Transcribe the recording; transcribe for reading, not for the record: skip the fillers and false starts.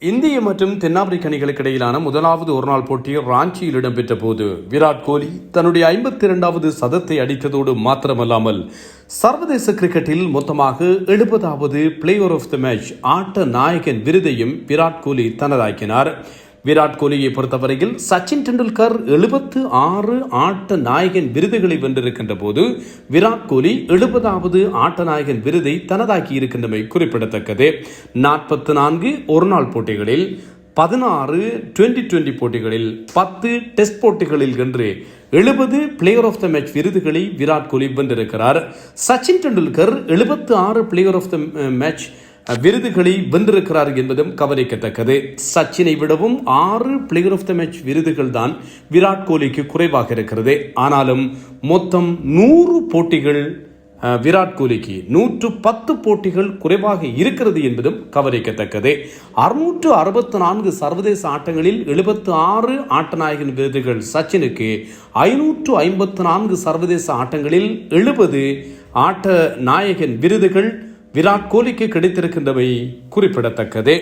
இந்திய மற்றும் தென்னாப்பிரிக்க அணிகளுக்கு இடையிலான முதலாவது ஒருநாள் போட்டி ராஞ்சியில் இடம்பெற்ற போது விராட் கோலி தன்னுடைய 52வது சதத்தை அடித்ததோடு மாத்திரமல்லாமல் சர்வதேச கிரிக்கெட்டில் மொத்தமாக 70வது பிளேயர் ஆஃப் தி மேட்ச் ஆட்ட நாயகன் விருதையும் விராட் கோலி தனதாக்கினார். விராட் கோலியை பொறுத்தவரையில் சச்சின் டெண்டுல்கர் 76 ஆட்ட நாயகன் விருதுகளை வென்றிருக்கின்ற போது விராட் கோலி 70வது ஆட்ட நாயகன் விருதை தனதாக்கி இருக்கின்றமை குறிப்பிடத்தக்கது. 44 ஒருநாள் போட்டிகளில் 16 2020 போட்டிகளில் 10 டெஸ்ட் போட்டிகளில் வென்று 70 பிளேயர் ஆஃப் த மேட்ச் விருதுகளை விராட் கோலி வென்றிருக்கிறார். Sachin Tendulkar 76 player of the match விருதுகளை வென்றிருக்கிறார் என்பதும் கவனிக்கத்தக்கது. சச்சினை விடவும் 6 பிளேயர் ஆஃப் த மேட்ச் விருதுகள் தான் விராட் கோலிக்கு குறைவாக இருக்கிறது. ஆனாலும் மொத்தம் 100 போட்டிகள் விராட் கோலிக்கு 110 போட்டிகள் குறைவாக இருக்கிறது என்பதும் கவனிக்கத்தக்கது. 664 சர்வதேச ஆட்டங்களில் 76 ஆட்டநாயகன் விருதுகள் சச்சினுக்கு, 554 சர்வதேச ஆட்டங்களில் 70 ஆட்ட நாயகன் விருதுகள் விராட் கோலிக்கு கிடைத்திருக்கின்றவை குறிப்பிடத்தக்கது.